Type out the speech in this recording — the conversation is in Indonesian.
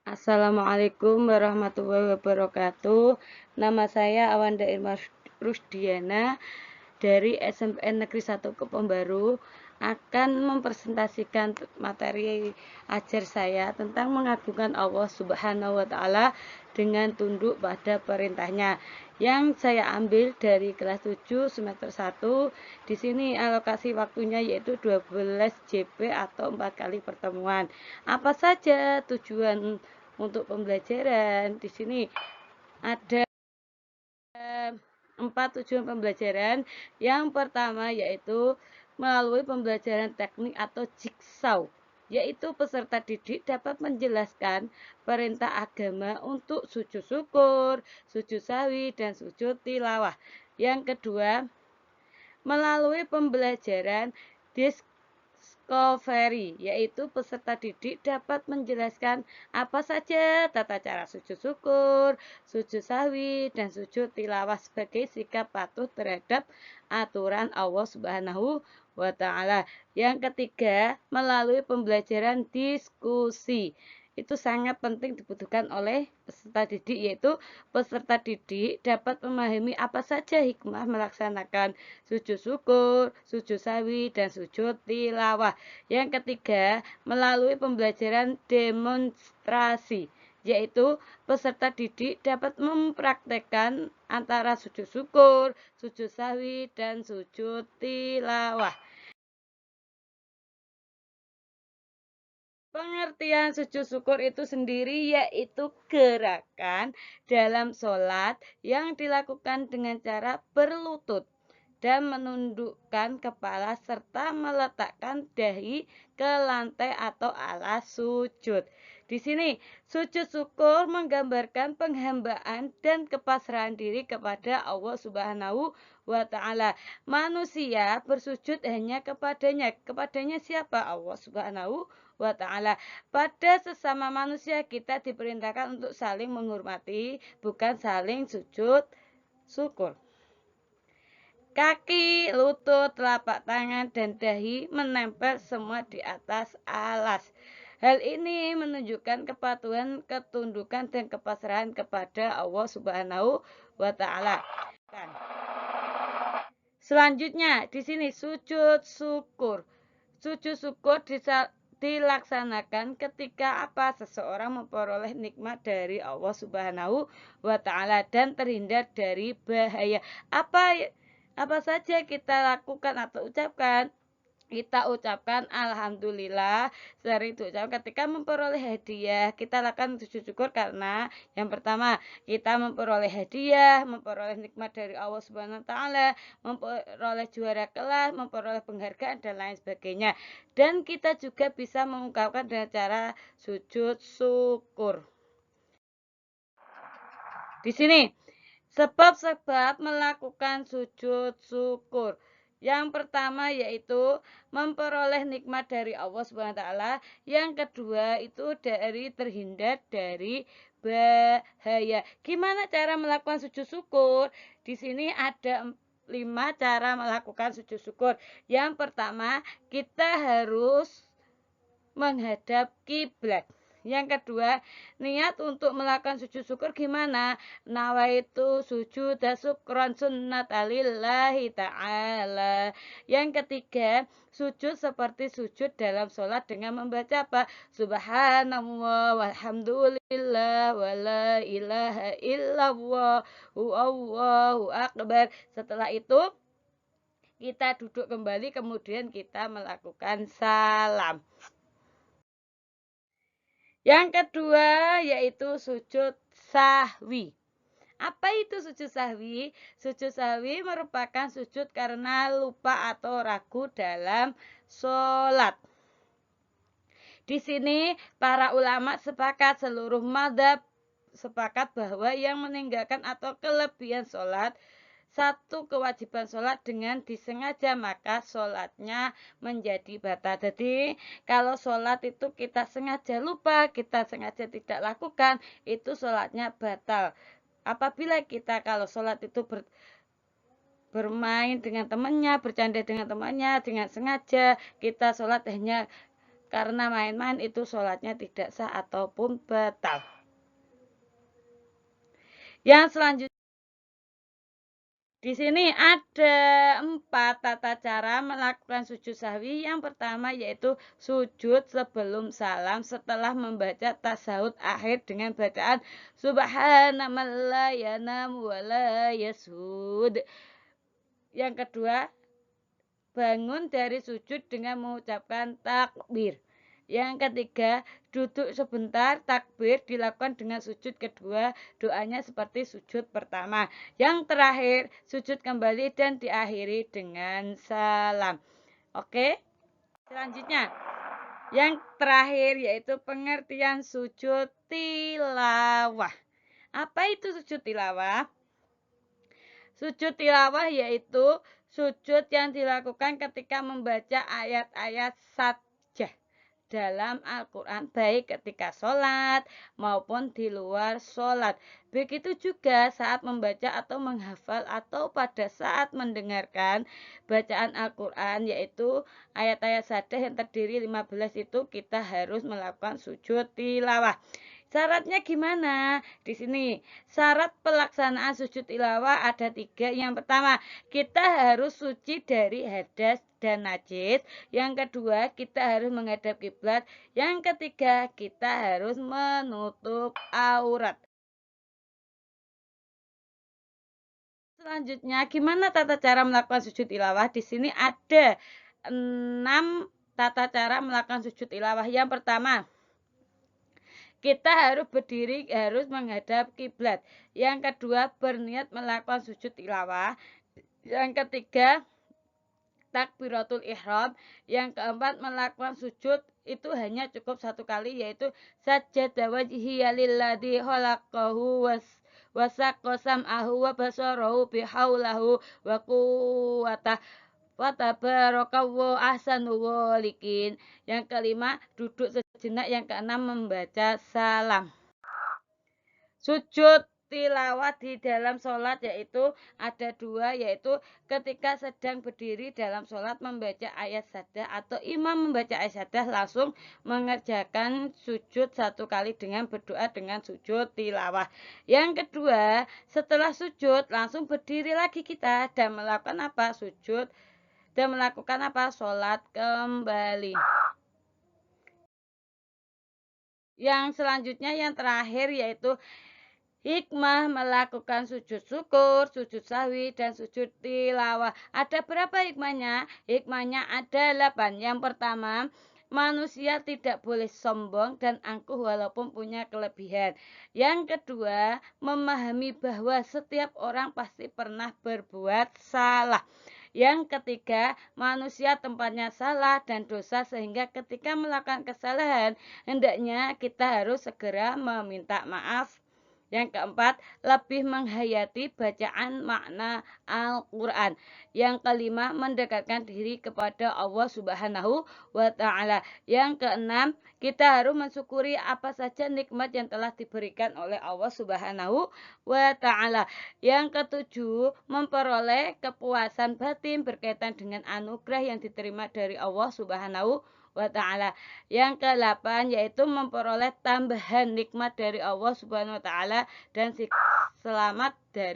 Assalamualaikum warahmatullahi wabarakatuh. Nama saya Awanda Irma Rusdiana dari SMPN Negeri 1 Kepembaru akan mempresentasikan materi ajar saya tentang mengagungkan Allah Subhanahu wa taala dengan tunduk pada perintahnya. Yang saya ambil dari kelas 7 semester 1. Di sini alokasi waktunya yaitu 12 JP atau 4 kali pertemuan. Apa saja tujuan untuk pembelajaran? Di sini ada 4 tujuan pembelajaran. Yang pertama yaitu melalui pembelajaran teknik atau jigsaw, yaitu peserta didik dapat menjelaskan perintah agama untuk sujud syukur, sujud sawi, dan sujud tilawah. Yang kedua, melalui pembelajaran discovery, yaitu peserta didik dapat menjelaskan apa saja tata cara sujud syukur, sujud sahwi, dan sujud tilawah sebagai sikap patuh terhadap aturan Allah Subhanahu wa taala. Yang ketiga, melalui pembelajaran diskusi. Itu sangat penting dibutuhkan oleh peserta didik, yaitu peserta didik dapat memahami apa saja hikmah melaksanakan sujud syukur, sujud sawi, dan sujud tilawah. Yang ketiga, melalui pembelajaran demonstrasi, yaitu peserta didik dapat mempraktekkan antara sujud syukur, sujud sawi, dan sujud tilawah. Pengertian sujud syukur itu sendiri yaitu gerakan dalam sholat yang dilakukan dengan cara berlutut dan menundukkan kepala serta meletakkan dahi ke lantai atau alas sujud. Di sini, sujud syukur menggambarkan penghambaan dan kepasrahan diri kepada Allah Subhanahu wa taala. Manusia bersujud hanya kepadanya. Kepadanya siapa? Allah Subhanahu wa taala. Pada sesama manusia kita diperintahkan untuk saling menghormati, bukan saling sujud syukur. Kaki, lutut, telapak tangan, dan dahi menempel semua di atas alas. Hal ini menunjukkan kepatuhan, ketundukan, dan kepasrahan kepada Allah Subhanahu wa taala. Selanjutnya, di sini sujud syukur. Sujud syukur dilaksanakan ketika seseorang memperoleh nikmat dari Allah Subhanahu wa taala dan terhindar dari bahaya. Apa saja kita lakukan atau ucapkan? Kita ucapkan alhamdulillah, sering diucapkan ketika memperoleh hadiah. Kita lakukan sujud syukur karena yang pertama, kita memperoleh hadiah, memperoleh nikmat dari Allah Subhanahu wa taala, memperoleh juara kelas, memperoleh penghargaan, dan lain sebagainya. Dan kita juga bisa mengungkapkan dengan cara sujud syukur. Di sini sebab-sebab melakukan sujud syukur. Yang pertama yaitu memperoleh nikmat dari Allah Subhanahu wa taala. Yang kedua itu dari terhindar dari bahaya. Gimana cara melakukan sujud syukur? Di sini ada 5 cara melakukan sujud syukur. Yang pertama, kita harus menghadap kiblat. Yang kedua, niat untuk melakukan sujud syukur gimana? Nawaitu sujud syukron sunnat alillahi ta'ala. Yang ketiga, sujud seperti sujud dalam sholat dengan membaca apa? Subhanallah walhamdulillah wa la ilaha illallah Allahu akbar. Setelah itu kita duduk kembali, kemudian kita melakukan salam. Yang kedua yaitu sujud sahwi. Apa itu sujud sahwi? Sujud sahwi merupakan sujud karena lupa atau ragu dalam sholat. Di sini para ulama sepakat, seluruh mazhab sepakat bahwa yang meninggalkan atau kelebihan sholat satu kewajiban sholat dengan disengaja, maka sholatnya menjadi batal. Jadi kalau sholat itu kita sengaja lupa, kita sengaja tidak lakukan, itu sholatnya batal. Apabila kita kalau sholat itu bermain dengan temannya, bercanda dengan temannya, dengan sengaja kita sholat hanya Karena main-main itu sholatnya tidak sah ataupun batal. Yang selanjutnya di sini ada 4 tata cara melakukan sujud sahwi. Yang pertama yaitu sujud sebelum salam setelah membaca tasyahud akhir dengan bacaan Subhana man la yanam wa la yasud. Yang kedua, bangun dari sujud dengan mengucapkan takbir. Yang ketiga, duduk sebentar, takbir dilakukan dengan sujud kedua, doanya seperti sujud pertama. Yang terakhir, sujud kembali dan diakhiri dengan salam. Oke, selanjutnya. Yang terakhir yaitu pengertian sujud tilawah. Apa itu sujud tilawah? Sujud tilawah yaitu sujud yang dilakukan ketika membaca ayat-ayat saja dalam Al-Quran, baik ketika sholat maupun di luar sholat. Begitu juga saat membaca atau menghafal atau pada saat mendengarkan bacaan Al-Quran, yaitu ayat-ayat saja yang terdiri 15 itu kita harus melakukan sujud tilawah. Syaratnya gimana? Di sini syarat pelaksanaan sujud tilawah ada 3. Yang pertama, kita harus suci dari hadas dan najis. Yang kedua, kita harus menghadap kiblat. Yang ketiga, kita harus menutup aurat. Selanjutnya, gimana tata cara melakukan sujud tilawah? Di sini ada 6 tata cara melakukan sujud tilawah. Yang pertama, kita harus berdiri, harus menghadap kiblat. Yang kedua, berniat melakukan sujud tilawah. Yang ketiga, takbiratul ihram. Yang keempat, melakukan sujud itu hanya cukup 1 kali, yaitu sajada wajhiya lilladzi khalaqahu wasaqqa sam'ahu wa basarahu bihaulahu wa quwwatah wa tabarakallahu ahsanul khaliqin. Yang kelima, duduk sejenak. Yang keenam, membaca salam. Sujud tilawah di dalam sholat yaitu ada 2, yaitu ketika sedang berdiri dalam sholat membaca ayat sajadah atau imam membaca ayat sajadah langsung mengerjakan sujud 1 kali dengan berdoa dengan sujud tilawah. Yang kedua, setelah sujud langsung berdiri lagi kita dan melakukan apa? Sujud dan melakukan apa? Sholat kembali. Yang selanjutnya yang terakhir yaitu hikmah melakukan sujud syukur, sujud sahwi, dan sujud tilawah. Ada berapa hikmahnya? Hikmahnya ada 8. Yang pertama, manusia tidak boleh sombong dan angkuh walaupun punya kelebihan. Yang kedua, memahami bahwa setiap orang pasti pernah berbuat salah. Yang ketiga, manusia tempatnya salah dan dosa sehingga ketika melakukan kesalahan, hendaknya kita harus segera meminta maaf. Yang keempat, lebih menghayati bacaan makna Al-Quran. Yang kelima, mendekatkan diri kepada Allah Subhanahu wa Ta'ala. Yang keenam, kita harus mensyukuri apa saja nikmat yang telah diberikan oleh Allah Subhanahu wa Ta'ala. Yang ketujuh, memperoleh kepuasan batin berkaitan dengan anugerah yang diterima dari Allah Subhanahu wa Ta'ala. Yang ke-8 yaitu memperoleh tambahan nikmat dari Allah Subhanahu wa Ta'ala dan selamat dari